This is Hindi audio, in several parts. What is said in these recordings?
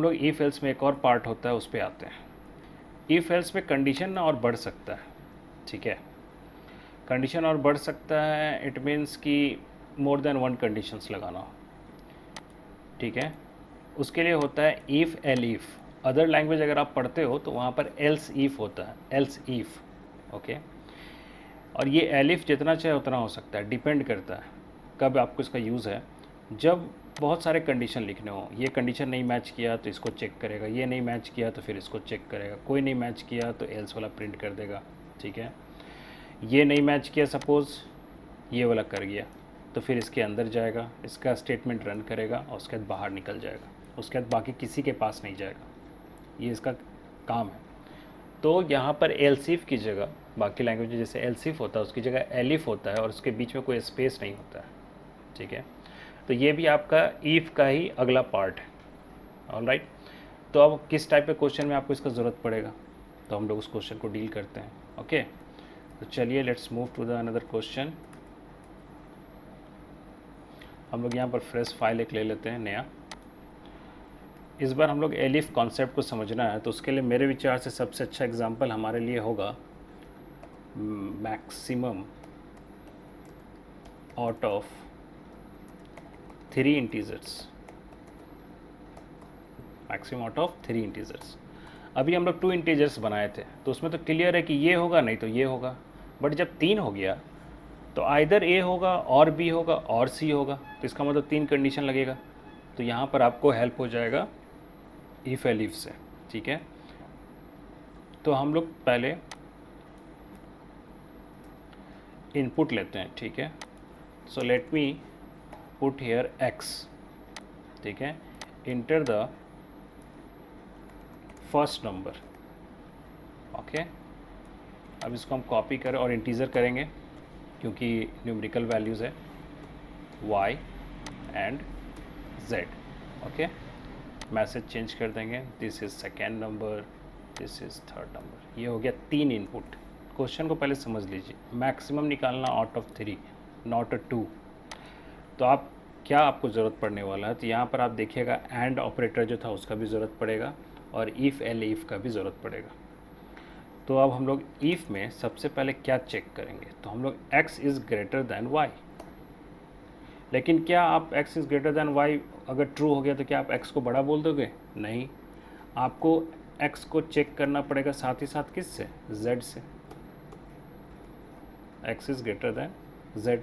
लोग इफ एल्स में एक और पार्ट होता है, उस पर आते हैं। इफ एल्स में कंडीशन ना और बढ़ सकता है, ठीक है, कंडीशन और बढ़ सकता है, इट मीन्स कि मोर देन वन कंडीशंस लगाना हो, ठीक है। उसके लिए होता है if L if. Other language अगर आप पढ़ते हो तो वहाँ पर एल्स इफ़ होता है, एल्स इफ़, ओके। और ये एलिफ जितना चाहे उतना हो सकता है, डिपेंड करता है कब आपको इसका यूज़ है। जब बहुत सारे कंडीशन लिखने हो, ये कंडीशन नहीं मैच किया तो इसको चेक करेगा, ये नहीं मैच किया तो फिर इसको चेक करेगा, कोई नहीं मैच किया तो एल्स वाला प्रिंट कर देगा, ठीक है। ये नहीं मैच किया, सपोज़ ये वाला कर गया, तो फिर इसके अंदर जाएगा, इसका स्टेटमेंट रन करेगा और उसके बाद बाहर निकल जाएगा, उसके बाद बाकी किसी के पास नहीं जाएगा, ये इसका काम है। तो यहाँ पर एलसिफ की जगह, बाकी लैंग्वेज में जैसे एलसिफ होता है उसकी जगह एलिफ होता है और उसके बीच में कोई स्पेस नहीं होता है, ठीक है। तो ये भी आपका ईफ का ही अगला पार्ट है, ऑलराइट। तो अब किस टाइप के क्वेश्चन में आपको इसका ज़रूरत पड़ेगा, तो हम लोग उस क्वेश्चन को डील करते हैं, ओके। तो चलिए let's move to the another question. हम लोग यहाँ पर फ्रेश फाइल एक ले लेते हैं नया। इस बार हम लोग एलिफ कॉन्सेप्ट को समझना है, तो उसके लिए मेरे विचार से सबसे अच्छा एग्जांपल हमारे लिए होगा maximum out of 3 integers. Maximum out of 3 integers. अभी हम लोग 2 इंटीजर्स बनाए थे, तो उसमें तो क्लियर है कि ये होगा नहीं तो ये होगा, बट जब 3 हो गया तो आइदर ए होगा और बी होगा और सी होगा, तो इसका मतलब 3 कंडीशन लगेगा। तो यहाँ पर आपको हेल्प हो जाएगा इफ एलिफ से, ठीक है। तो हम लोग पहले इनपुट लेते हैं, ठीक है। So let me put here x, ठीक है। Enter the first number, okay. अब इसको हम कॉपी करें और इंटीजर करेंगे क्योंकि न्यूमेरिकल वैल्यूज़ है y and z, okay. Message change कर देंगे, this is second number, this is third number. ये हो गया 3 इनपुट। क्वेश्चन को पहले समझ लीजिए, मैक्सिमम निकालना आउट ऑफ 3, नॉट अ 2। तो आप क्या आपको ज़रूरत पड़ने वाला है, तो यहाँ पर आप देखिएगा एंड ऑपरेटर जो था उसका भी ज़रूरत पड़ेगा और इफ़ एल इफ़ का भी ज़रूरत पड़ेगा। तो अब हम लोग इफ़ में सबसे पहले क्या चेक करेंगे, तो हम लोग x is greater than y। लेकिन क्या आप x is greater than y अगर ट्रू हो गया तो क्या आप x को बड़ा बोल दोगे? नहीं, आपको x को चेक करना पड़ेगा साथ ही साथ किससे? z से। x is greater than z,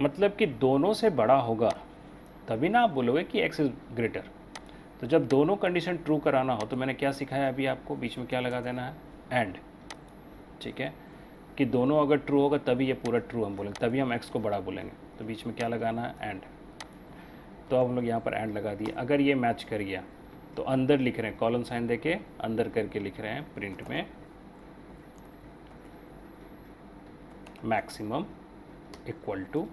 मतलब कि दोनों से बड़ा होगा तभी ना आप बोलोगे कि x इज़ ग्रेटर। तो जब दोनों कंडीशन ट्रू कराना हो तो मैंने क्या सिखाया अभी आपको, बीच में क्या लगा देना है? एंड, ठीक है। कि दोनों अगर ट्रू होगा तभी ये पूरा ट्रू हम बोलेंगे, तभी हम x को बड़ा बोलेंगे। तो बीच में क्या लगाना है? एंड। तो अब हम लोग यहाँ पर एंड लगा दिए। अगर ये मैच कर गया तो अंदर लिख रहे हैं, कॉलन साइन देके अंदर करके लिख रहे हैं प्रिंट में maximum equal to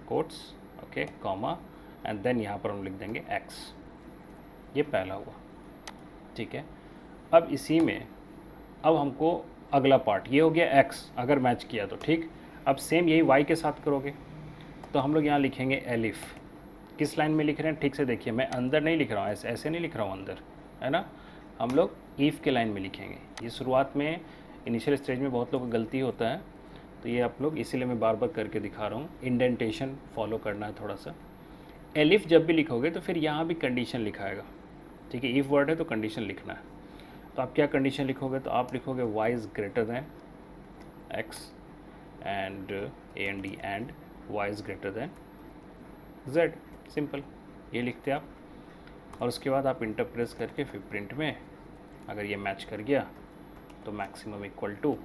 quotes, okay, comma, and then यहाँ पर हम लिख देंगे x। ये पहला हुआ, ठीक है। अब इसी में अब हमको अगला पार्ट, ये हो गया x अगर मैच किया तो, ठीक। अब सेम यही y के साथ करोगे तो हम लोग यहाँ लिखेंगे एलिफ। किस लाइन में लिख रहे हैं ठीक से देखिए, मैं अंदर नहीं लिख रहा हूँ, ऐसे ऐसे नहीं लिख रहा हूँ अंदर, है ना। हम लोग ईफ के लाइन में लिखेंगे। ये शुरुआत में इनिशियल स्टेज में बहुत लोगों को गलती होता है, तो ये आप लोग इसीलिए मैं बार बार करके दिखा रहा हूँ, इंडेंटेशन फॉलो करना है थोड़ा सा। एलिफ जब भी लिखोगे तो फिर यहाँ भी कंडीशन लिखाएगा, ठीक है। इफ़ वर्ड है तो कंडीशन लिखना है। तो आप क्या कंडीशन लिखोगे, तो आप लिखोगे y is greater than x and and D and y is greater than z, simple, ये लिखते आप। और उसके बाद आप इंटर प्रेस करके फिर प्रिंट में अगर ये मैच कर गया तो maximum equal to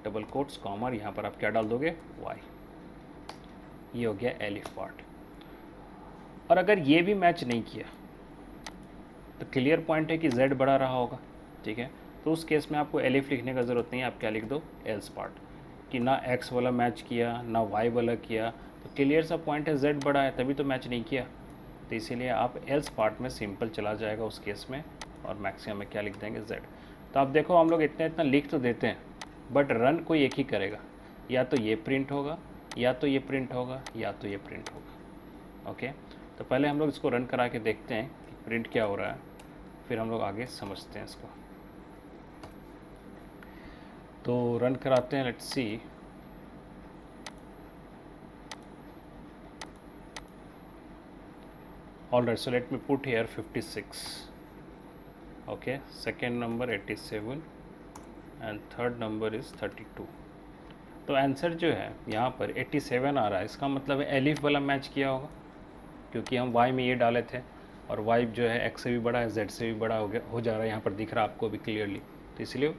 double quotes comma, यहाँ पर आप क्या डाल दोगे? y। ये हो गया एलिफ पार्ट। और अगर ये भी मैच नहीं किया तो क्लियर पॉइंट है कि z बड़ा रहा होगा, ठीक है। तो उस केस में आपको एलिफ लिखने का ज़रूरत नहीं है, आप क्या लिख दो? एल्स पार्ट, कि ना x वाला मैच किया ना y वाला किया, तो क्लियर सा पॉइंट है z बड़ा है तभी तो मैच नहीं किया। तो इसीलिए आप एल्स पार्ट में सिंपल चला जाएगा उस केस में, और मैक्सिमम में क्या लिख देंगे? z। तो आप देखो हम लोग इतना इतना लिख तो देते हैं बट रन कोई एक ही करेगा, या तो ये प्रिंट होगा या तो ये प्रिंट होगा या तो ये प्रिंट होगा, ओके। तो पहले हम लोग इसको रन करा के देखते हैं कि प्रिंट क्या हो रहा है, फिर हम लोग आगे समझते हैं इसको। तो रन कराते हैं, let's see. Alright, so let me put here 56. Okay, second number 87 and third number is 32. तो आंसर जो है यहाँ पर 87 आ रहा है, इसका मतलब है एलिफ वाला मैच किया होगा, क्योंकि हम y में ये डाले थे और y जो है x से भी बड़ा है, z से भी बड़ा हो जा रहा है, यहाँ पर दिख रहा है आपको भी क्लियरली। तो इसलिए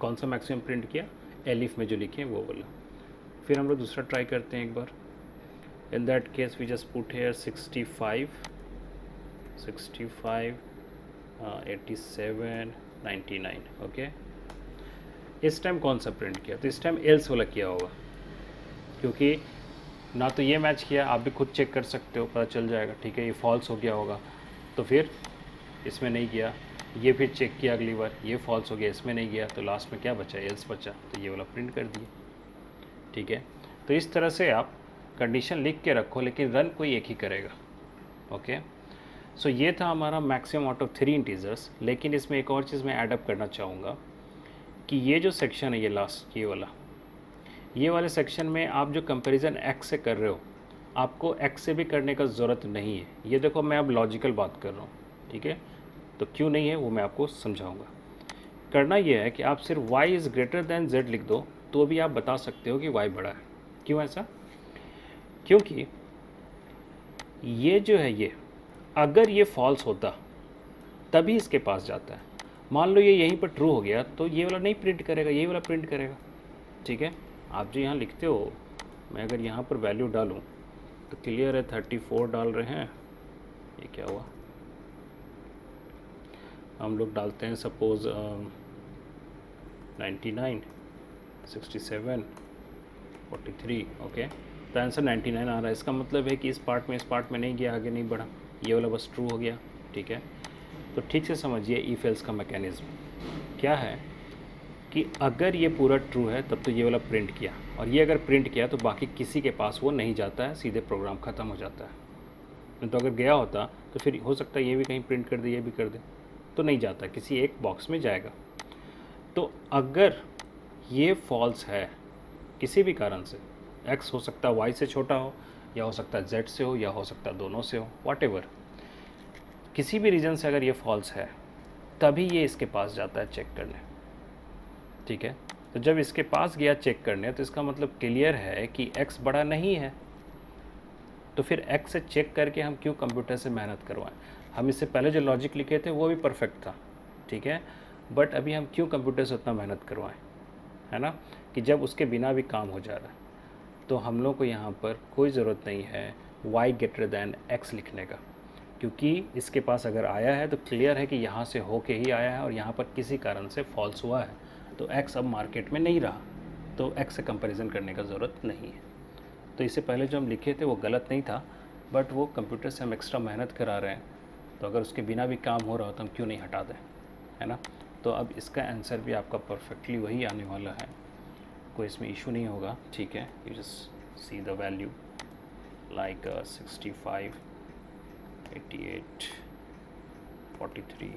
कौन सा मैक्सिमम प्रिंट किया, एलिफ में जो लिखे हैं वो वाला। फिर हम लोग दूसरा ट्राई करते हैं एक बार। In that case we just put here 65, 87, 99। Okay, इस टाइम कौन सा प्रिंट किया, तो इस टाइम एल्स वाला किया होगा, क्योंकि ना तो ये मैच किया, आप भी खुद चेक कर सकते हो, पता चल जाएगा। ठीक है, ये फॉल्स हो गया होगा, तो फिर इसमें नहीं किया, ये फिर चेक किया अगली बार, ये फॉल्स हो गया, इसमें नहीं गया, तो लास्ट में क्या बचा, एल्स बचा, तो ये वाला प्रिंट कर दिए। ठीक है, तो इस तरह से आप कंडीशन लिख के रखो, लेकिन रन कोई एक ही करेगा। ओके, सो ये था हमारा मैक्सिमम आउट ऑफ 3 इंटीजर्स। लेकिन इसमें एक और चीज़ मैं ऐडअप करना चाहूँगा कि ये जो सेक्शन है, ये लास्ट ये वाले सेक्शन में आप जो कंपैरिजन x से कर रहे हो, आपको x से भी करने का ज़रूरत नहीं है। ये देखो, मैं अब लॉजिकल बात कर रहा हूँ, ठीक है, तो क्यों नहीं है वो मैं आपको समझाऊंगा। करना ये है कि आप सिर्फ y is greater than z लिख दो, तो भी आप बता सकते हो कि y बड़ा है। क्यों ऐसा, क्योंकि ये जो है, ये अगर ये फॉल्स होता तभी इसके पास जाता है। मान लो ये यहीं पर ट्रू हो गया, तो ये वाला नहीं प्रिंट करेगा, ये वाला प्रिंट करेगा। ठीक है, आप जो यहाँ लिखते हो, मैं अगर यहाँ पर वैल्यू डालूँ तो क्लियर है 34 डाल रहे हैं। ये क्या हुआ, हम लोग डालते हैं सपोज़ 99, 67, 43। ओके, तो आंसर 99 आ रहा है। इसका मतलब है कि इस पार्ट में नहीं गया, आगे नहीं बढ़ा, ये वाला बस ट्रू हो गया। ठीक है, तो ठीक से समझिए इफ एल्स का मैकेनिज्म क्या है कि अगर ये पूरा ट्रू है तब तो ये वाला प्रिंट किया, और ये अगर प्रिंट किया तो बाकी किसी के पास वो नहीं जाता है, सीधे प्रोग्राम ख़त्म हो जाता है। तो अगर गया होता तो फिर हो सकता है ये भी कहीं प्रिंट कर दे, ये भी कर दे, तो नहीं जाता, किसी एक बॉक्स में जाएगा। तो अगर ये फॉल्स है किसी भी कारण से, x हो सकता है y से छोटा हो, या हो सकता है z से हो, या हो सकता है दोनों से हो, व्हाटएवर, किसी भी रीज़न से अगर ये फॉल्स है तभी ये इसके पास जाता है चेक करने। ठीक है, तो जब इसके पास गया चेक करने, तो इसका मतलब क्लियर है कि x बड़ा नहीं है, तो फिर x से चेक करके हम क्यों कंप्यूटर से मेहनत करवाएं। हम इससे पहले जो लॉजिक लिखे थे वो भी परफेक्ट था, ठीक है, बट अभी हम क्यों कंप्यूटर से उतना मेहनत करवाएं, है ना, कि जब उसके बिना भी काम हो जा रहा है। तो हम लोग को यहाँ पर कोई ज़रूरत नहीं है y ग्रेटर दैन x लिखने का, क्योंकि इसके पास अगर आया है तो क्लियर है कि यहाँ से होके ही आया है, और यहाँ पर किसी कारण से फॉल्स हुआ है, तो x अब मार्केट में नहीं रहा, तो x से कंपैरिजन करने का ज़रूरत नहीं है। तो इससे पहले जो हम लिखे थे वो गलत नहीं था, बट वो कंप्यूटर से हम एक्स्ट्रा मेहनत करा रहे हैं, तो अगर उसके बिना भी काम हो रहा हो तो हम क्यों नहीं हटा दें, है ना। तो अब इसका आंसर भी आपका परफेक्टली वही आने वाला है, कोई इसमें इशू नहीं होगा। ठीक है, you just see the value like 65, 88, 43,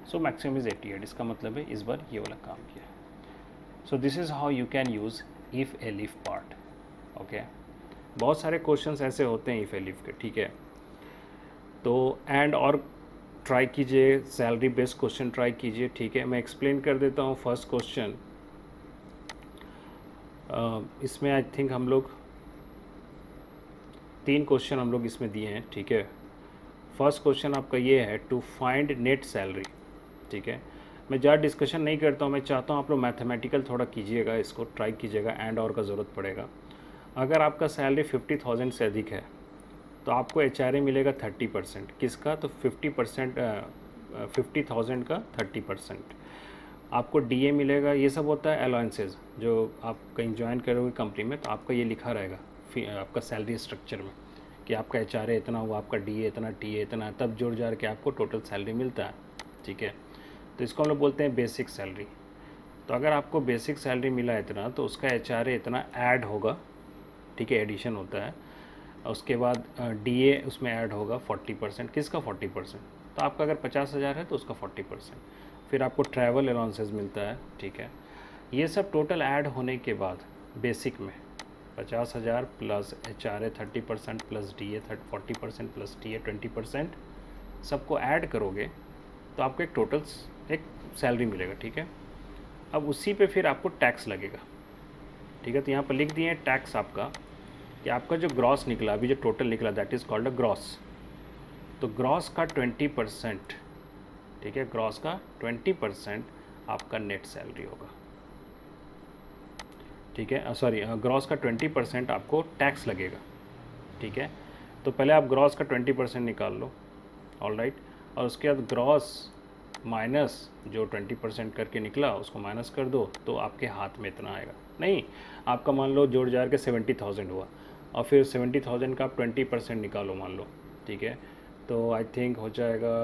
so maximum is 88। इसका मतलब है इस बार ये वाला काम किया। So this is how you can use if elif part. Okay, बहुत सारे क्वेश्चंस ऐसे होते हैं इफ़ एलिफ के। ठीक है, तो एंड और ट्राई कीजिए, सैलरी बेस्ड क्वेश्चन ट्राई कीजिए। ठीक है, मैं एक्सप्लेन कर देता हूँ। फर्स्ट क्वेश्चन, इसमें आई थिंक हम लोग 3 क्वेश्चन हम लोग इसमें दिए हैं। ठीक है, फर्स्ट क्वेश्चन आपका ये है टू फाइंड नेट सैलरी। ठीक है, मैं ज़्यादा डिस्कशन नहीं करता हूँ, मैं चाहता हूँ आप लोग मैथमेटिकल थोड़ा कीजिएगा, इसको ट्राई कीजिएगा, एंड और का ज़रूरत पड़ेगा। अगर आपका सैलरी 50,000 से अधिक है तो आपको HRA मिलेगा 30%। किसका, तो 50%, 50,000 का 30%। आपको DA मिलेगा, ये सब होता है अलाउंसेस, जो आप कहीं ज्वाइन करोगे कंपनी में तो आपका ये लिखा रहेगा आपका सैलरी स्ट्रक्चर में कि आपका HRA इतना हुआ, आपका DA इतना, TA इतना, तब जोड़ जाड़ के आपको टोटल सैलरी मिलता है। ठीक है, तो इसको हम लोग बोलते हैं बेसिक सैलरी। तो अगर आपको बेसिक सैलरी मिला इतना, तो उसका HRA इतना ऐड होगा। ठीक है, एडिशन होता है, उसके बाद DA उसमें ऐड होगा 40%। किसका 40%? तो आपका अगर 50,000 है तो उसका 40%। फिर आपको ट्रैवल अलाउंसेस मिलता है, ठीक है। ये सब टोटल ऐड होने के बाद बेसिक में 50,000 plus HRA 30% plus DA 40% plus TA 20% सबको ऐड करोगे तो आपको एक टोटल एक सैलरी मिलेगा, ठीक है। अब उसी पे फिर आपको टैक्स लगेगा, ठीक है। तो यहाँ पर लिख दिए टैक्स आपका कि आपका जो ग्रॉस निकला, अभी जो टोटल निकला that is called a gross. तो ग्रॉस का 20%, ठीक है, ग्रॉस का 20% आपका नेट सैलरी होगा, ठीक है। सॉरी, ग्रॉस का 20% आपको टैक्स लगेगा, ठीक है। तो पहले आप ग्रॉस का 20% निकाल लो, ऑल राइट। और उसके बाद ग्रॉस माइनस जो 20% करके निकला उसको माइनस कर दो, तो आपके हाथ में इतना आएगा। नहीं, आपका मान लो जोड़ जाड़ के 70,000 हुआ, और फिर 70,000 का आप 20% निकालो मान लो, ठीक है। तो आई थिंक हो जाएगा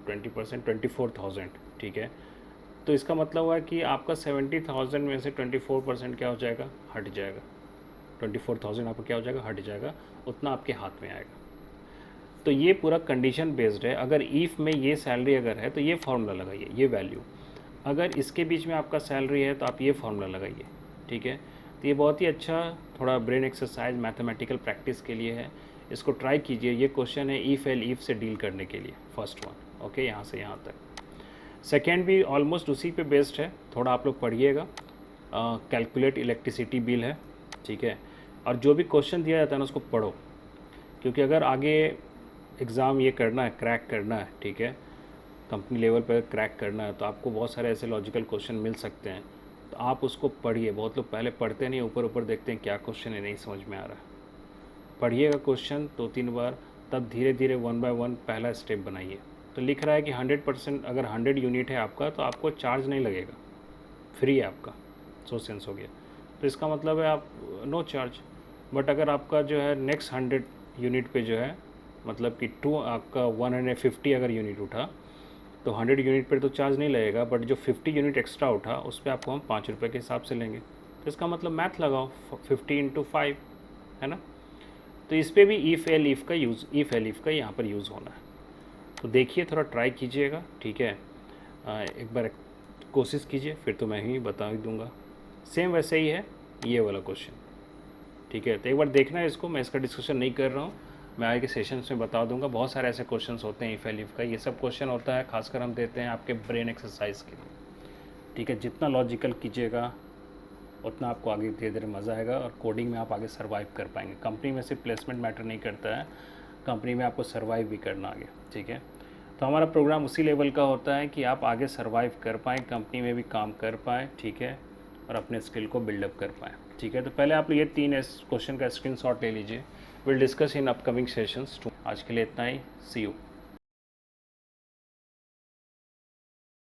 20% 24,000, ठीक है। तो इसका मतलब हुआ कि आपका 70,000 में से 24% क्या हो जाएगा, हट जाएगा। 24,000 आपका क्या हो जाएगा, हट जाएगा, उतना आपके हाथ में आएगा। तो ये पूरा कंडीशन बेस्ड है। अगर ईफ में ये सैलरी अगर है तो ये फार्मूला लगाइए, ये वैल्यू। अगर इसके बीच में आपका सैलरी है तो आप ये फार्मूला लगाइए, ठीक है। तो ये बहुत ही अच्छा थोड़ा ब्रेन एक्सरसाइज मैथमेटिकल प्रैक्टिस के लिए है, इसको ट्राई कीजिए। ये क्वेश्चन है ईफ एल ईफ से डील करने के लिए, फर्स्ट वन, ओके, यहाँ से यहाँ तक। सेकेंड भी ऑलमोस्ट उसी पे बेस्ड है, थोड़ा आप लोग पढ़िएगा। कैलकुलेट इलेक्ट्रिसिटी बिल है, ठीक है। और जो भी क्वेश्चन दिया जाता है ना उसको पढ़ो, क्योंकि अगर आगे एग्ज़ाम ये करना है, क्रैक करना है, ठीक है, कंपनी लेवल पर क्रैक करना है, तो आपको बहुत सारे ऐसे लॉजिकल क्वेश्चन मिल सकते हैं। तो आप उसको पढ़िए। बहुत लोग पहले पढ़ते नहीं, ऊपर ऊपर देखते हैं क्या क्वेश्चन है, नहीं समझ में आ रहा है। पढ़िएगा क्वेश्चन 2-3 बार, तब धीरे धीरे 1 बाय 1 पहला स्टेप बनाइए। तो लिख रहा है कि 100%, अगर 100 यूनिट है आपका तो आपको चार्ज नहीं लगेगा, फ्री है आपका, सो सेंस हो गया। तो इसका मतलब है आप नो चार्ज। बट अगर आपका जो है नेक्स्ट 100 यूनिट पे जो है, मतलब कि आपका 150 अगर यूनिट उठा तो 100 यूनिट पर तो चार्ज नहीं लगेगा, बट जो 50 यूनिट एक्स्ट्रा उठा उस पर आपको हम 5 रुपये के हिसाब से लेंगे। तो इसका मतलब मैथ लगाओ, 50 × 5 है ना। तो इस पर भी ईफ एल ईफ का यहाँ पर यूज़ होना है। तो देखिए, थोड़ा ट्राई कीजिएगा, ठीक है। एक बार कोशिश कीजिए, फिर तो मैं ही बता ही दूँगा। सेम वैसे ही है ये वाला क्वेश्चन, ठीक है। तो एक बार देखना है इसको, मैं इसका डिस्कशन नहीं कर रहा हूँ, मैं आगे के सेशंस में बता दूंगा। बहुत सारे ऐसे क्वेश्चंस होते हैं ईफ एल ईफ का, ये सब क्वेश्चन होता है खासकर हम देते हैं आपके ब्रेन एक्सरसाइज के लिए, ठीक है। जितना लॉजिकल कीजिएगा उतना आपको आगे धीरे धीरे मज़ा आएगा, और कोडिंग में आप आगे सर्वाइव कर पाएंगे। कंपनी में सिर्फ प्लेसमेंट मैटर नहीं करता है, कंपनी में आपको सर्वाइव भी करना आगे, ठीक है। तो हमारा प्रोग्राम उसी लेवल का होता है कि आप आगे सर्वाइव कर पाएँ, कंपनी में भी काम कर पाएँ, ठीक है, और अपने स्किल को बिल्डअप कर पाएँ, ठीक है। तो पहले आप ये 3 क्वेश्चन का स्क्रीनशॉट ले लीजिए। Will discuss in upcoming sessions. आज के लिए इतना ही, सी यू।